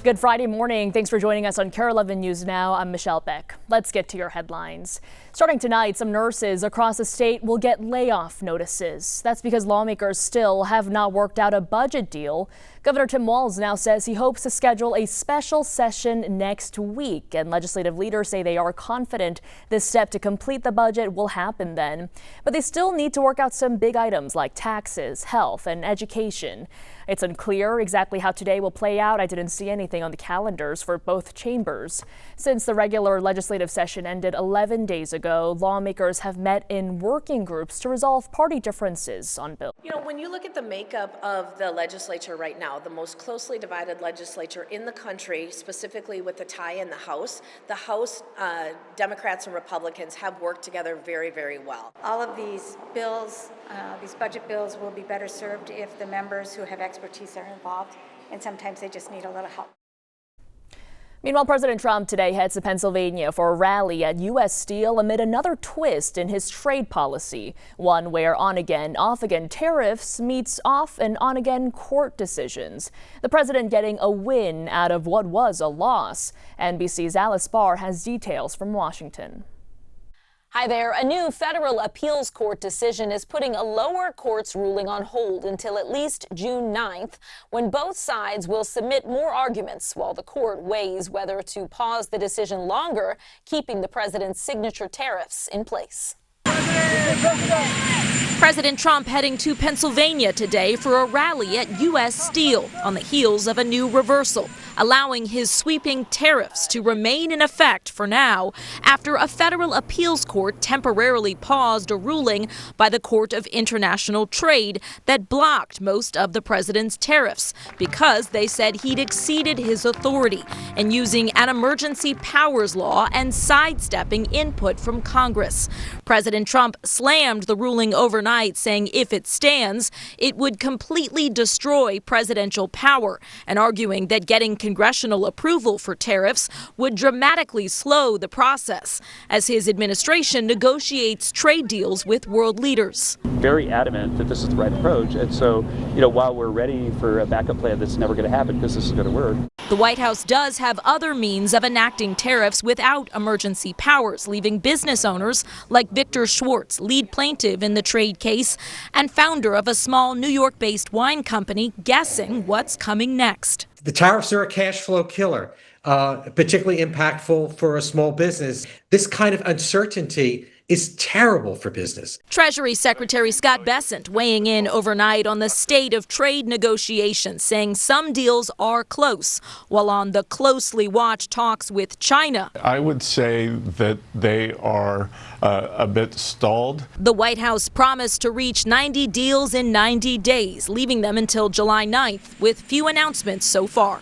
Good Friday morning. Thanks for joining us on KARE 11 News Now. I'm Michelle Beck. Let's get to your headlines. Starting tonight, some nurses across the state will get layoff notices. That's because lawmakers still have not worked out a budget deal. Governor Tim Walz now says he hopes to schedule a special session next week, and legislative leaders say they are confident this step to complete the budget will happen then. But they still need to work out some big items like taxes, health, and education. It's unclear exactly how today will play out. I didn't see anything on the calendars for both chambers. Since the regular legislative session ended 11 days ago, lawmakers have met in working groups to resolve party differences on bills. You know, when you look at the makeup of the legislature right now, the most closely divided legislature in the country, specifically with the tie in the House Democrats and Republicans have worked together very, very well. All of these bills, these budget bills, will be better served if the members who have expertise are involved, and sometimes they just need a little help. Meanwhile, President Trump today heads to Pennsylvania for a rally at U.S. Steel amid another twist in his trade policy, one where on-again, off-again tariffs meets off and on-again court decisions. The president getting a win out of what was a loss. NBC's Alice Barr has details from Washington. Hi there. A new federal appeals court decision is putting a lower court's ruling on hold until at least June 9th, when both sides will submit more arguments while the court weighs whether to pause the decision longer, keeping the president's signature tariffs in place. President Trump heading to Pennsylvania today for a rally at U.S. Steel on the heels of a new reversal, allowing his sweeping tariffs to remain in effect for now after a federal appeals court temporarily paused a ruling by the Court of International Trade that blocked most of the president's tariffs because they said he'd exceeded his authority in using an emergency powers law and sidestepping input from Congress. President Trump slammed the ruling overnight, saying if it stands, it would completely destroy presidential power, and arguing that getting congressional approval for tariffs would dramatically slow the process as his administration negotiates trade deals with world leaders. Very adamant that this is the right approach, and so, while we're ready for a backup plan that's never going to happen because this is going to work. The White House does have other means of enacting tariffs without emergency powers, leaving business owners like Victor Schwartz, lead plaintiff in the trade case and founder of a small New York-based wine company, guessing what's coming next. The tariffs are a cash flow killer, particularly impactful for a small business. This kind of uncertainty is terrible for business. Treasury Secretary Scott Bessent weighing in overnight on the state of trade negotiations, saying some deals are close, while on the closely watched talks with China, I would say that they are a bit stalled. The White House promised to reach 90 deals in 90 days, leaving them until July 9th, with few announcements so far.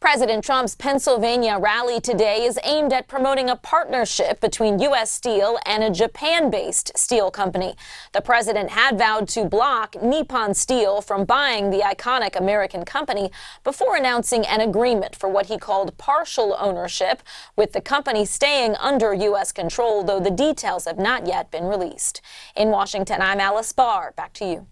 President Trump's Pennsylvania rally today is aimed at promoting a partnership between U.S. Steel and a Japan-based steel company. The president had vowed to block Nippon Steel from buying the iconic American company before announcing an agreement for what he called partial ownership, with the company staying under U.S. control, though the details have not yet been released. In Washington, I'm Alice Barr. Back to you.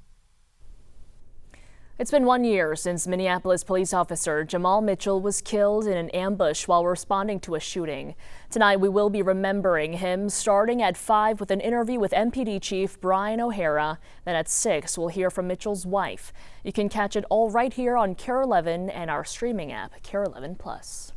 It's been 1 year since Minneapolis police officer Jamal Mitchell was killed in an ambush while responding to a shooting. Tonight, we will be remembering him starting at 5 with an interview with MPD Chief Brian O'Hara. Then at 6, we'll hear from Mitchell's wife. You can catch it all right here on KARE 11 and our streaming app, KARE 11+.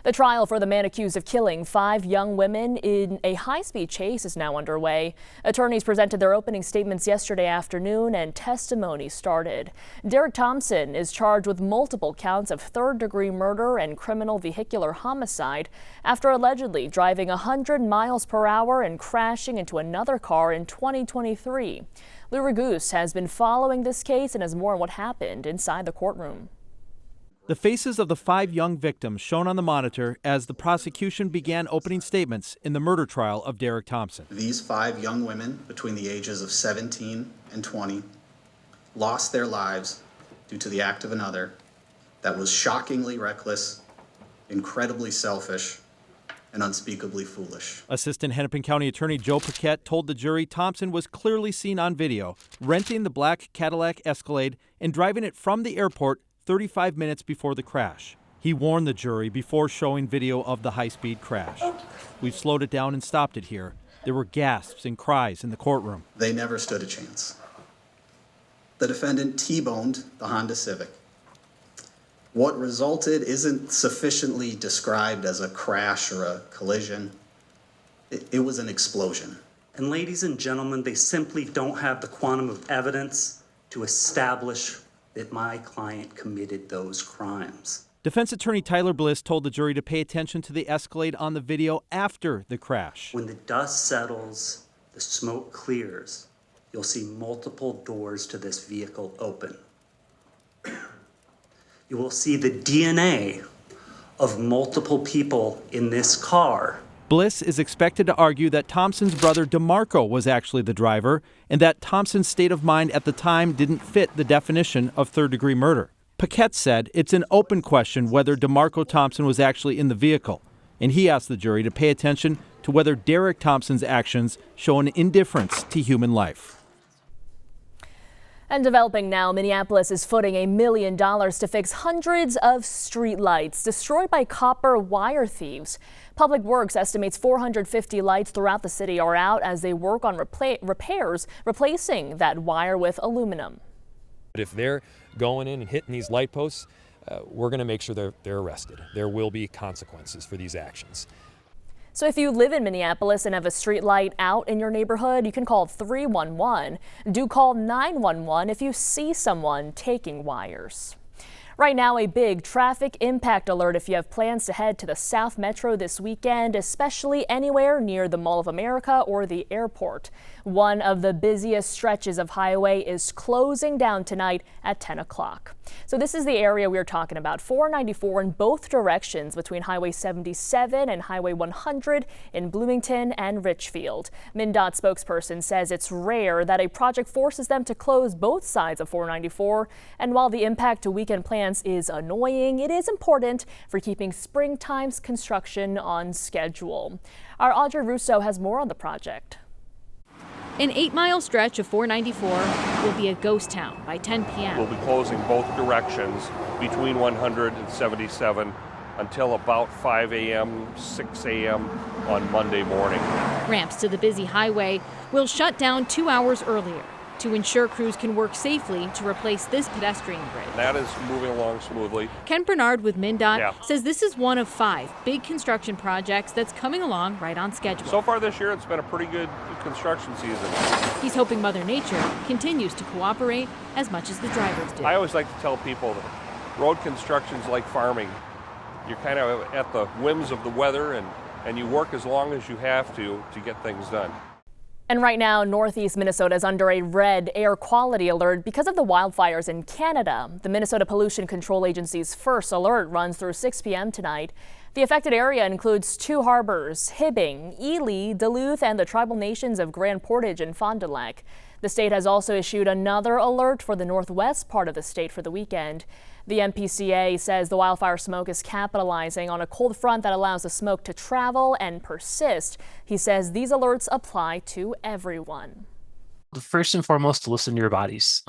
The trial for the man accused of killing 5 young women in a high-speed chase is now underway. Attorneys presented their opening statements yesterday afternoon and testimony started. Derek Thompson is charged with multiple counts of third-degree murder and criminal vehicular homicide after allegedly driving 100 miles per hour and crashing into another car in 2023. Lou Raguse has been following this case and has more on what happened inside the courtroom. The faces of the 5 young victims shown on the monitor as the prosecution began opening statements in the murder trial of Derek Thompson. These 5 young women between the ages of 17 and 20 lost their lives due to the act of another that was shockingly reckless, incredibly selfish, and unspeakably foolish. Assistant Hennepin County Attorney Joe Paquette told the jury Thompson was clearly seen on video renting the black Cadillac Escalade and driving it from the airport 35 minutes before the crash. He warned the jury before showing video of the high-speed crash. We've slowed it down and stopped it here. There were gasps and cries in the courtroom. They never stood a chance. The defendant T-boned the Honda Civic. What resulted isn't sufficiently described as a crash or a collision. It was an explosion. And ladies and gentlemen, they simply don't have the quantum of evidence to establish that my client committed those crimes. Defense attorney Tyler Bliss told the jury to pay attention to the Escalade on the video after the crash. When the dust settles, the smoke clears, you'll see multiple doors to this vehicle open. You will see the DNA of multiple people in this car. Bliss is expected to argue that Thompson's brother DeMarco was actually the driver and that Thompson's state of mind at the time didn't fit the definition of third-degree murder. Paquette said it's an open question whether DeMarco Thompson was actually in the vehicle, and he asked the jury to pay attention to whether Derek Thompson's actions show an indifference to human life. And developing now, Minneapolis is footing $1 million to fix hundreds of streetlights destroyed by copper wire thieves. Public Works estimates 450 lights throughout the city are out as they work on repairs, replacing that wire with aluminum. If they're going in and hitting these light posts, we're going to make sure they're arrested. There will be consequences for these actions. So if you live in Minneapolis and have a street light out in your neighborhood, you can call 311. Do call 911 if you see someone taking wires. Right now, a big traffic impact alert if you have plans to head to the South Metro this weekend, especially anywhere near the Mall of America or the airport. One of the busiest stretches of highway is closing down tonight at 10 o'clock. So this is the area we're talking about, 494 in both directions between Highway 77 and Highway 100 in Bloomington and Richfield. MnDOT spokesperson says it's rare that a project forces them to close both sides of 494. And while the impact to weekend plans is annoying, it is important for keeping springtime's construction on schedule. Our Audrey Russo has more on the project. An 8-mile stretch of 494 will be a ghost town by 10 p.m. We'll be closing both directions between 100 and 77 until about 5 a.m., 6 a.m. on Monday morning. Ramps to the busy highway will shut down 2 hours earlier to ensure crews can work safely to replace this pedestrian bridge. That is moving along smoothly. Ken Bernard with MnDOT says this is one of 5 big construction projects that's coming along right on schedule. So far this year, it's been a pretty good construction season. He's hoping Mother Nature continues to cooperate as much as the drivers do. I always like to tell people that road construction's like farming. You're kind of at the whims of the weather, and you work as long as you have to get things done. And right now, northeast Minnesota is under a red air quality alert because of the wildfires in Canada. The Minnesota Pollution Control Agency's first alert runs through 6 p.m. tonight. The affected area includes 2 harbors, Hibbing, Ely, Duluth, and the tribal nations of Grand Portage and Fond du Lac. The state has also issued another alert for the northwest part of the state for the weekend. The MPCA says the wildfire smoke is capitalizing on a cold front that allows the smoke to travel and persist. He says these alerts apply to everyone. First and foremost, to listen to your bodies.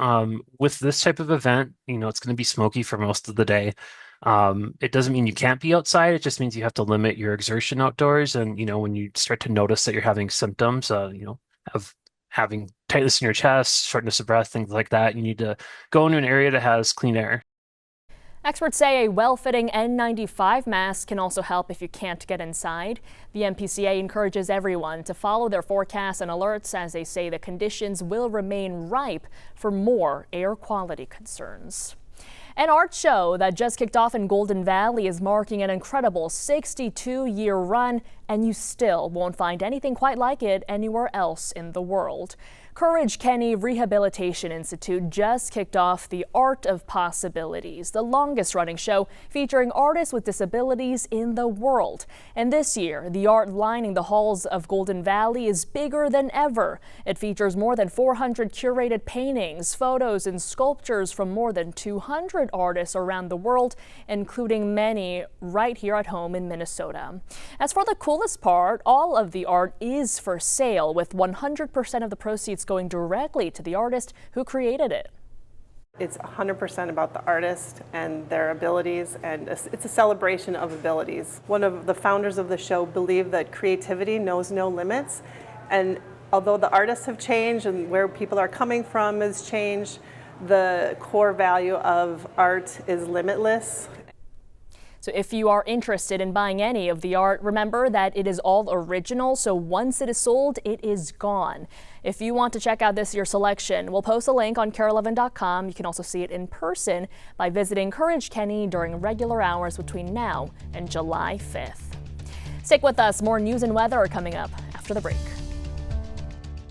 With this type of event, it's going to be smoky for most of the day. It doesn't mean you can't be outside. It just means you have to limit your exertion outdoors. And, when you start to notice that you're having symptoms, of having tightness in your chest, shortness of breath, things like that, you need to go into an area that has clean air. Experts say a well-fitting N95 mask can also help if you can't get inside. The MPCA encourages everyone to follow their forecasts and alerts as they say the conditions will remain ripe for more air quality concerns. An art show that just kicked off in Golden Valley is marking an incredible 62-year run, and you still won't find anything quite like it anywhere else in the world. Courage Kenny Rehabilitation Institute just kicked off The Art of Possibilities, the longest-running show featuring artists with disabilities in the world. And this year, the art lining the halls of Golden Valley is bigger than ever. It features more than 400 curated paintings, photos, and sculptures from more than 200 artists around the world, including many right here at home in Minnesota. As for the coolest part, all of the art is for sale, with 100% of the proceeds going directly to the artist who created it. It's 100% about the artist and their abilities, and it's a celebration of abilities. One of the founders of the show believed that creativity knows no limits, and although the artists have changed and where people are coming from has changed, the core value of art is limitless. So if you are interested in buying any of the art, remember that it is all original, so once it is sold, it is gone. If you want to check out this year's selection, we'll post a link on KARE11.com. You can also see it in person by visiting Courage Kenny during regular hours between now and July 5th. Stick with us, more news and weather are coming up after the break.